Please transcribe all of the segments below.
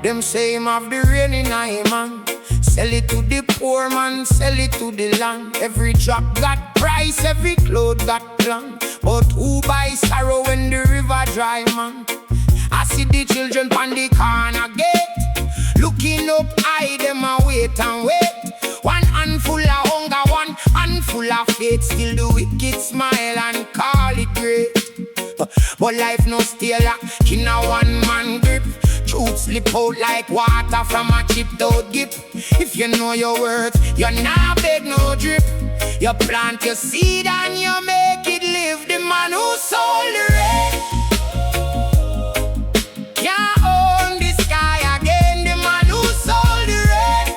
Them say him have the rain in a man. Sell it to the poor man, sell it to the land. Every drop got price, every cloth got plan. But who buy sorrow when the river dry, man? I see the children on the corner gate, looking up high, them a wait and wait. One handful of hunger, one handful of faith. Still the wicked smile and call it great. But life no stay locked in a one-man grip. Truth slip out like water from a chipped out gip. If you know your worth, you're not beg no drip. You plant your seed and you make it live. The man who sold the rain can't own the sky again. The man who sold the rain,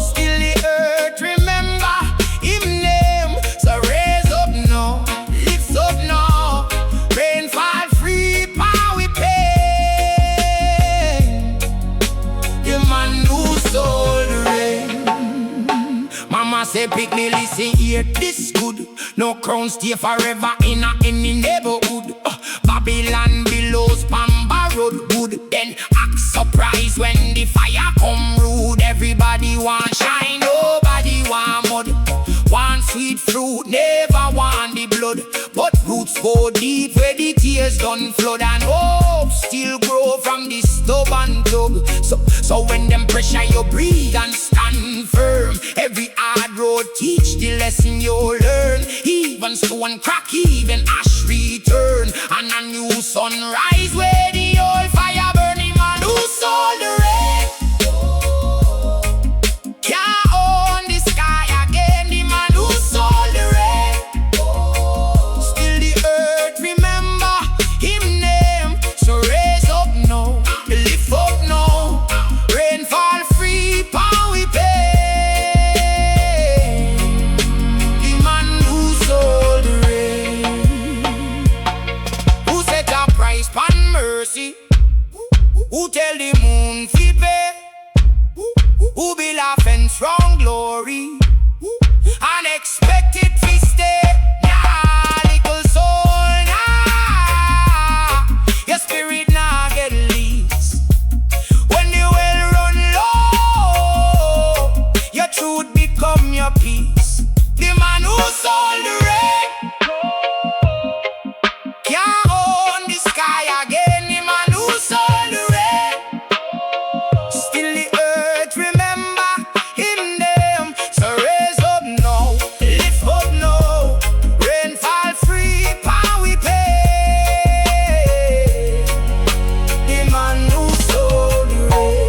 still the earth remember him name. So raise up now, lift up now. Rain fall free, power we pay. The man who sold the rain. Mama say pick me, listen here, this good. No crown stay forever in any neighborhood. Babylon below Spamba Road good. Then act surprise when the fire come rude. Everybody want shine, nobody want mud. Want sweet fruit, never want the blood. But roots go deep where the tears done flood. And hope still grow from the stubborn tug. So when them pressure you breathe and stand firm. Every hard road teach the lesson you learn. Even stone crack, even ash return. And a new sunrise where the old fire burning. Man who sold the rain can't own the sky again. The man who sold the rain, still the earth remember him name. So raise up now, lift up now. Rain fall free, power we pay. The man who sold the rain, who set a price pan mercy, who tell the moon fi pay, who be laughing strong glory, unexpected fi stay. Nah, little soul, nah, your spirit nah get least. When the well run low, your truth become your peace. The man who sold the rain can't own the sky again. The man who sold the rain, still the earth remember him name. So raise up now, lift up now. Rain fall free, power we pay. The man who sold the rain.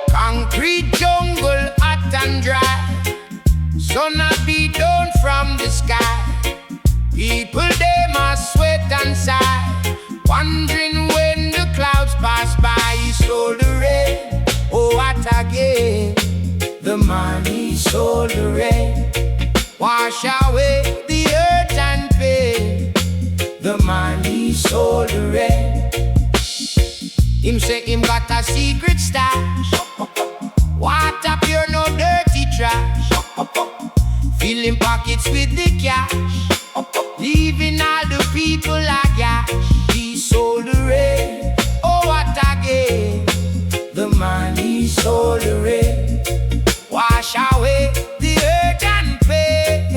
Concrete jungle, hot and dry. Sun a beat down from the sky. People they must sweat and sigh, wondering when the clouds pass by. He sold the rain, oh what again? The man he sold the rain, wash away the earth and pain. The man he sold the rain. Him say him got a secret stash. Water pure, no dirty trash. Filling pockets with the cash, leaving all the people a gash. He sold the rain, oh what again? The man he sold the rain, wash away the earth and pain.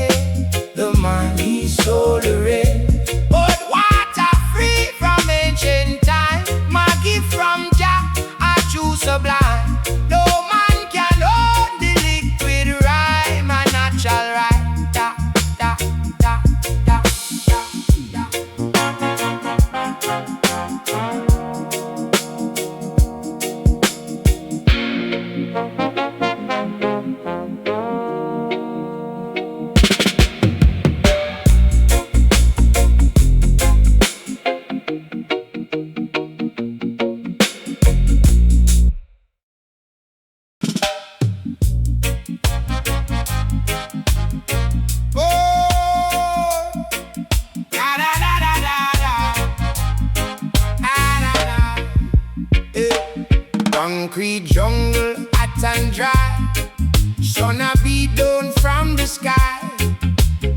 The man he sold the rain. But water free from ancient time, my gift from Jah, a true sublime. No man can own the liquid rhyme, a natural rhyme. Da, da, da, da, Concrete jungle, hot and dry. Sun a beat down from the sky.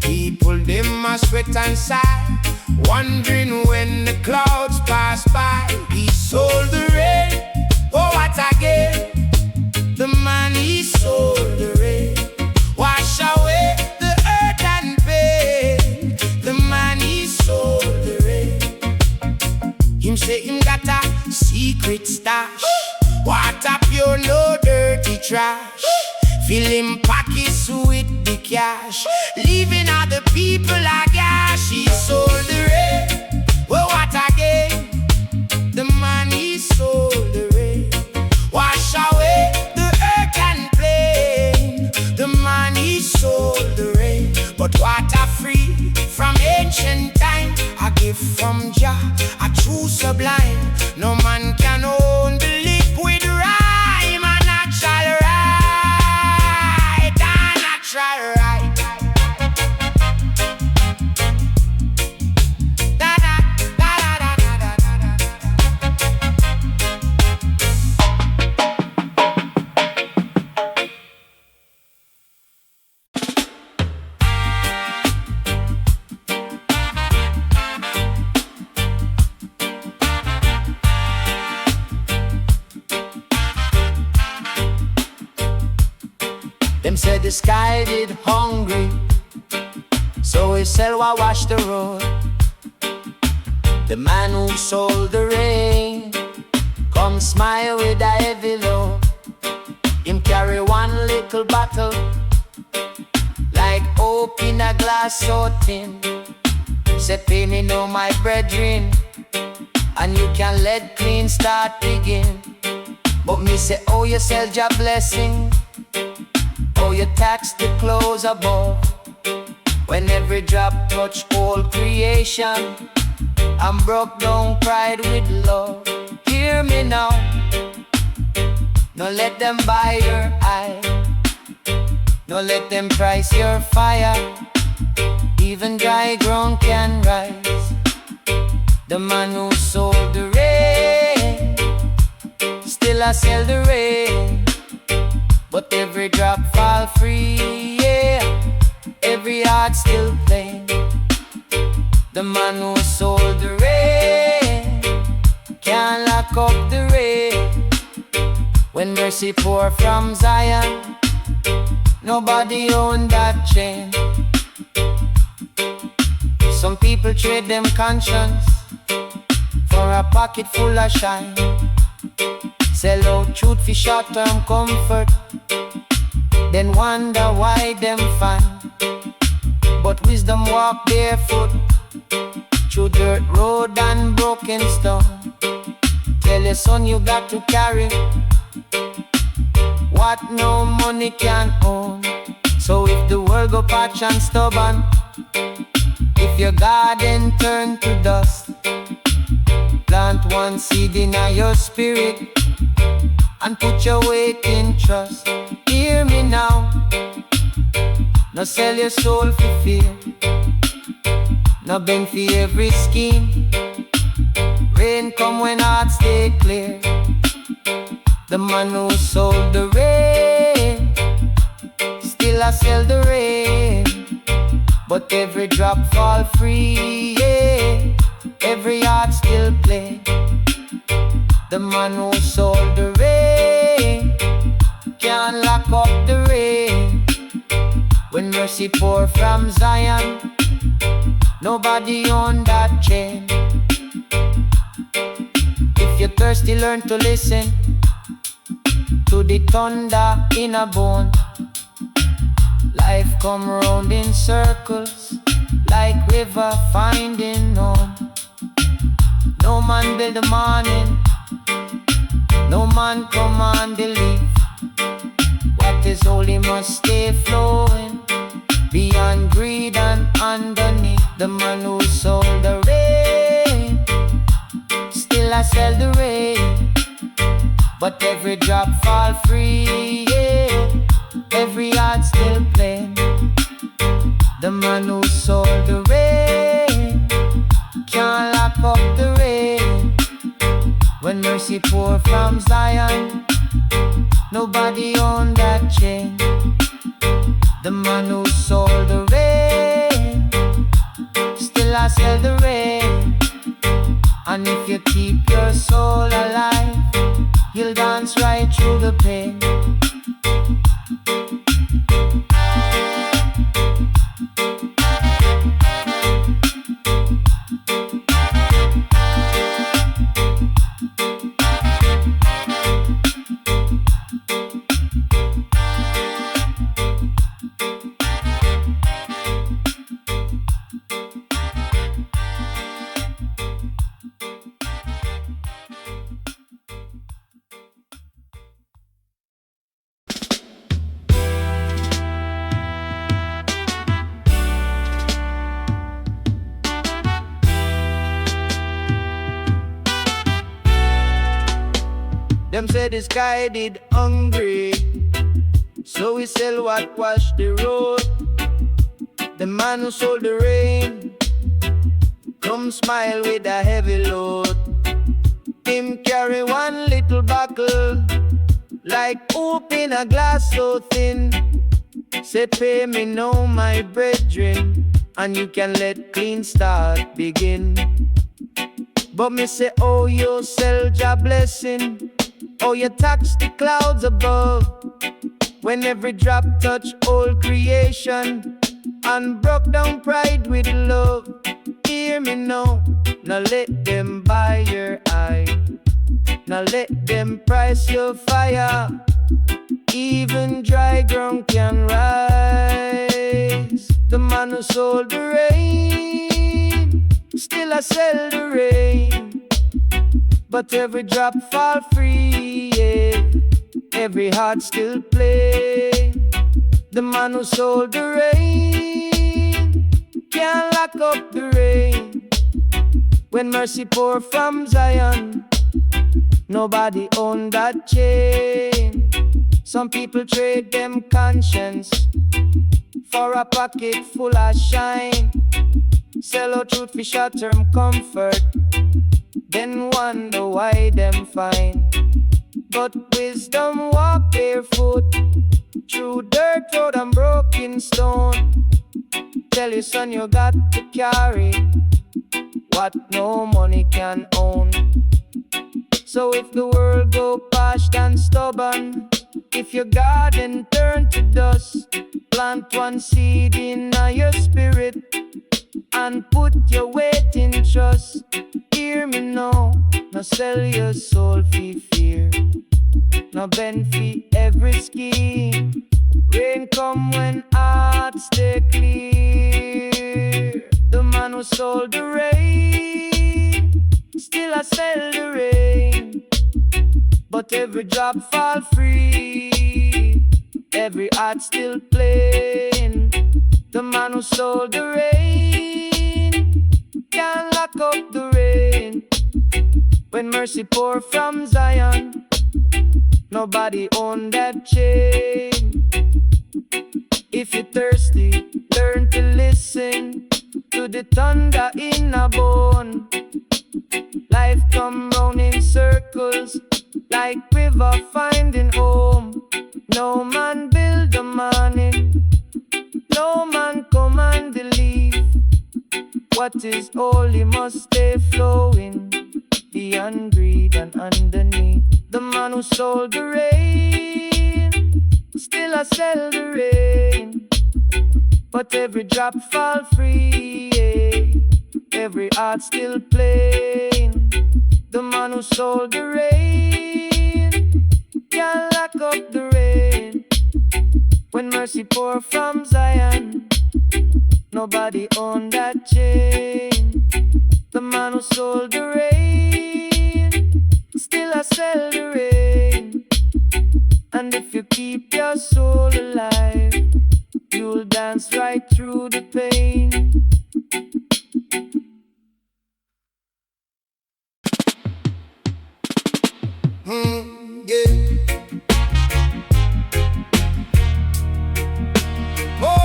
People them a sweat and sigh, wondering when the clouds pass by. He sold the rain, oh what again? The man he sold the rain, wash away the earth and pain. The man he sold the rain. Him say him got a secret stash, water pure, no dirty trash. Fill him pockets with the cash, leaving other people a gash. He sold the rain, well what again? The man he sold the rain, wash away the earth and plain. The man he sold the rain, but water free from ancient time. A gift from Jah, a true sublime. No man can own the liquid rhyme. A natural right, a natural right. Them said the sky did hungry, so he said why wash the road. The man who sold the rain come smile with a heavy load. Him carry one little bottle, like hope in a glass so thin. Say penny know my brethren, and you can let clean start begin. But me say oh you sell your blessing, oh, you tax the clothes above. When every drop touch all creation, I'm broke down pride with love. Hear me now, no let them buy your eye, no let them price your fire. Even dry ground can rise. The man who sold the rain, still I sell the rain. But every drop fall free, yeah. Every heart still plain. The man who sold the rain can't lock up the rain. When mercy pour from Zion, nobody own that chain. Some people trade them conscience for a pocket full of shine. Sell out truth for short-term comfort, then wonder why them find. But wisdom walk barefoot through dirt road and broken stone. Tell your son you got to carry what no money can own. So if the world go patch and stubborn, if your garden turn to dust, plant one seed in your spirit and put your weight in trust. Hear me now, no sell your soul for fear, no bend for every scheme. Rain come when hearts stay clear. The man who sold the rain, still I sell the rain. But every drop fall free, yeah. Every heart still play. The man who sold the rain can't lock up the rain. When mercy pour from Zion, nobody on that chain. If you're thirsty, learn to listen to the thunder in a bone. Life come round in circles, like river finding home. No man build the morning, no man command the leaf. What is holy must stay flowing, beyond greed and underneath. The man who sold the rain, still I sell the rain. But every drop fall free, yeah. Every heart still plain. The man who sold the rain can't lock up the rain. When mercy pour from Zion. Nobody on that chain. The man who sold the rain, still I sell the rain. And if you keep your soul alive, you'll dance right through the pain. Them say the sky did hungry, so we sell what wash the road. The man who sold the rain, come smile with a heavy load. Him carry one little buckle, like hoop in a glass so thin. Say pay me now my brethren, and you can let clean start begin. But me say oh you sell your blessing, oh, you tax the clouds above. When every drop touch all creation and broke down pride with love. Hear me now, now let them buy your eye. Now let them price your fire. Even dry ground can rise. The man who sold the rain, still I sell the rain. But every drop fall free, yeah. Every heart still play. The man who sold the rain can't lock up the rain. When mercy pour from Zion, nobody own that chain. Some people trade them conscience for a pocket full of shine. Sell out truth for short-term comfort, then wonder why them fine. But wisdom walk barefoot through dirt road and broken stone. Tell your son you got to carry what no money can own. So if the world go parched and stubborn, if your garden turn to dust, plant one seed in your spirit and put your weight in trust. Hear me now, now sell your soul for fear. Now bend for every scheme. Rain come when hearts stay clear. The man who sold the rain, still I sell the rain. But every drop fall free, every heart still plain. The man who sold the rain can't lock up the rain. When mercy pour from Zion, nobody own that chain. If you're thirsty, learn to listen to the thunder in a bone. Life come round in circles, like river finding home. No man build a morning, no man command the leaf. What is holy must stay flowing, beyond greed and underneath. The man who sold the rain, still I sell the rain. But every drop fall free, yeah. Every heart still plain. The man who sold the rain can't lock up the rain. When mercy pour from Zion, nobody own that chain. The man who sold the rain, still I sell the rain. And if you keep your soul alive, you'll dance right through the pain. Yeah. Oh,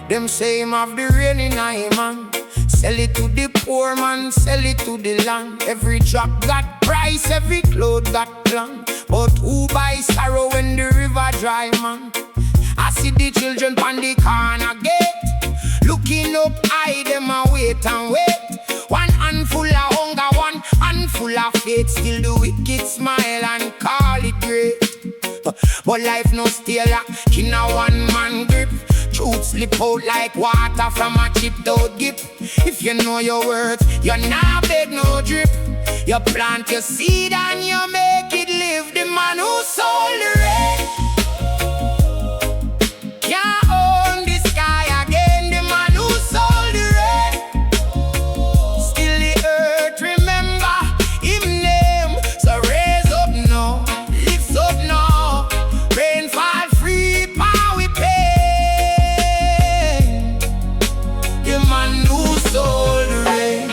Them say him have the rain in a man. Sell it to the poor man, sell it to the land. Every drop got price, every cloth got plan. But who buy sorrow when the river dry, man? I see the children on the corner gate, looking up high, them a wait and wait. One handful of hunger, one handful of faith. Still the wicked smile and call it great. But life no stay locked in a one-man grip. Truth slip out like water from a chipped out gift. If you know your worth, you're not beg no drip. You plant your seed and you make it live. The man who sold the rain can't own the sky again. The man who sold the rain, still the earth remember him name. So raise up now, lift up now. Rain fall free, power we pay. The man who sold the rain.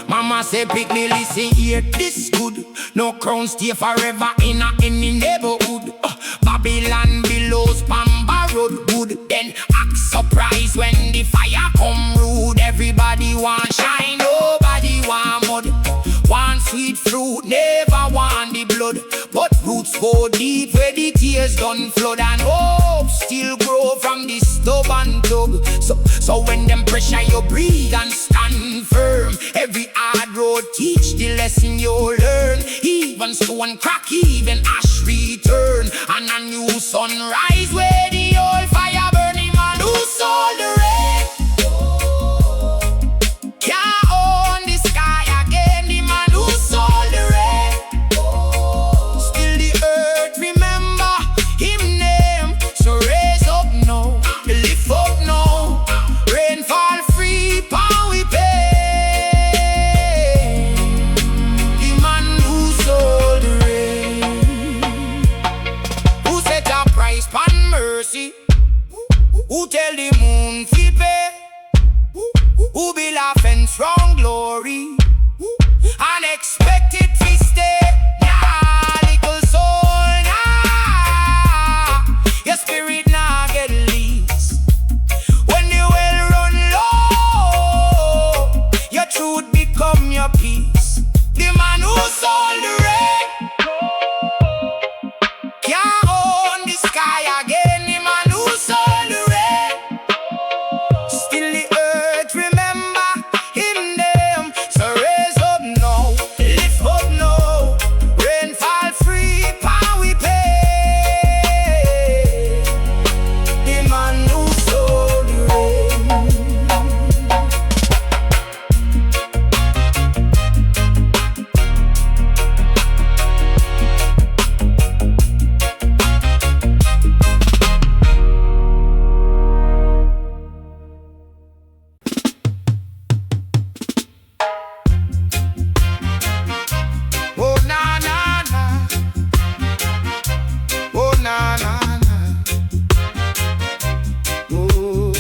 Mama say pick me, listen here, this good. No crown stay forever in any neighborhood. Babylon billows, Pamba road good. Then act surprise when the fire come rude. Everybody want shine, nobody want mud. Want sweet fruit, never want the blood. But roots go deep where the tears done flood. And hope still grow from the stubborn tug. So when them pressure you breathe and stand firm. Every hard road teach the lesson you learn. Even stone crack, even ash return. And a new sunrise where the old fire burning. Man who sold the rain can't own the sky again. The man who sold the rain, still the earth remember him name. So raise up now, lift up now. Rain fall free, power we pay. The man who sold the rain, who set a price pan mercy, who tell the moon fi pay, who build a fence from glory, unexpected fi stay. Nah, little soul, nah, your spirit nah get least. When the well run low, your truth become your peace. The man who sold the rain can't own the sky again. The man who sold the rain, still the earth remember him name. So raise up now, lift up now. Rain fall free, power we pay. The man who sold the rain. Oh na na na, oh na na na, oh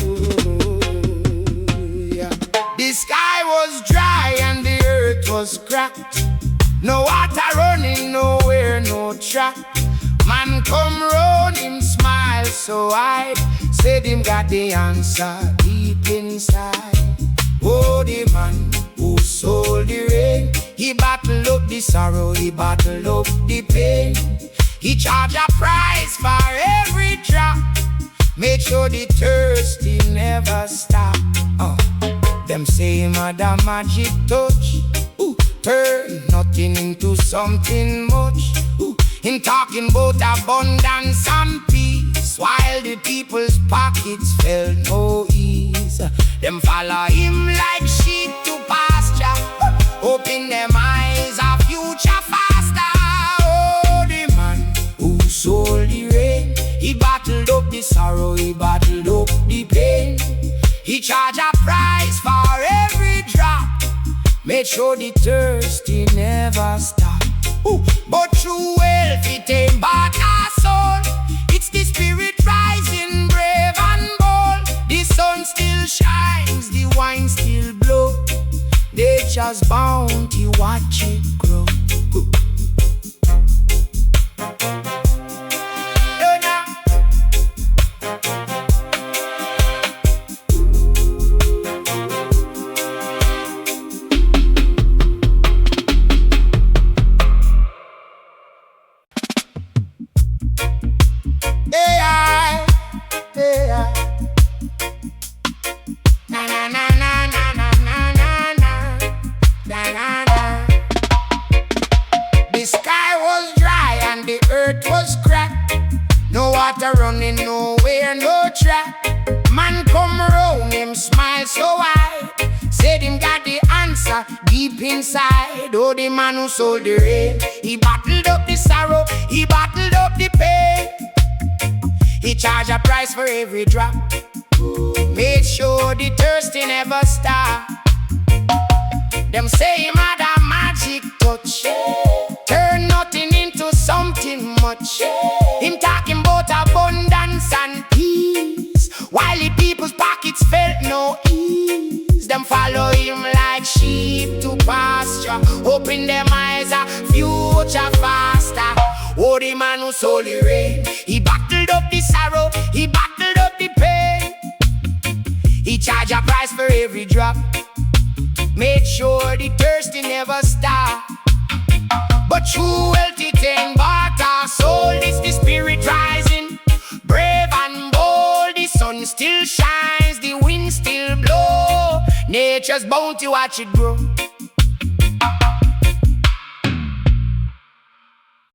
yeah. The sky was dry and the earth was cracked. No water running nowhere, no track. Man come round, him smile so wide. Said him got the answer deep inside. Oh, the man who sold the rain, he battled up the sorrow, he battled up the pain. He charged a price for every drop, made sure the thirsty never stop. Them say him had a magic touch, turn nothing into something much. Him talking about abundance and peace, while the people's pockets felt no ease. Them follow him like sheep to pasture, open them eyes, a future faster. Oh, the man who sold the rain, he battled up the sorrow, he battled up the pain. He charged a price for every drop, made sure the thirsty never stop. But true wealth, it ain't back our soul. It's the spirit rising brave and bold. The sun still shines, the wine still blow. Nature's bounty, watch it grow. pasture deep inside. Oh, the man who sold the rain, he bottled up the sorrow, he bottled up the pain. He charged a price for every drop, made sure the thirsty never stop. Them say him had a magic touch, turn nothing into something much. Him talking about abundance and peace, while the people's pockets felt no ease. Them follow him like sheep to pasture, open them eyes a future faster. Oh, the man who sold the rain, he bottled up the sorrow, he bottled up the pain. He charged a price for every drop, made sure the thirsty never stop. But true wealth it ain't bought our soul. It's the spirit rising, brave and bold. The sun still shines, the wind still blow. Nature's bound to watch it grow.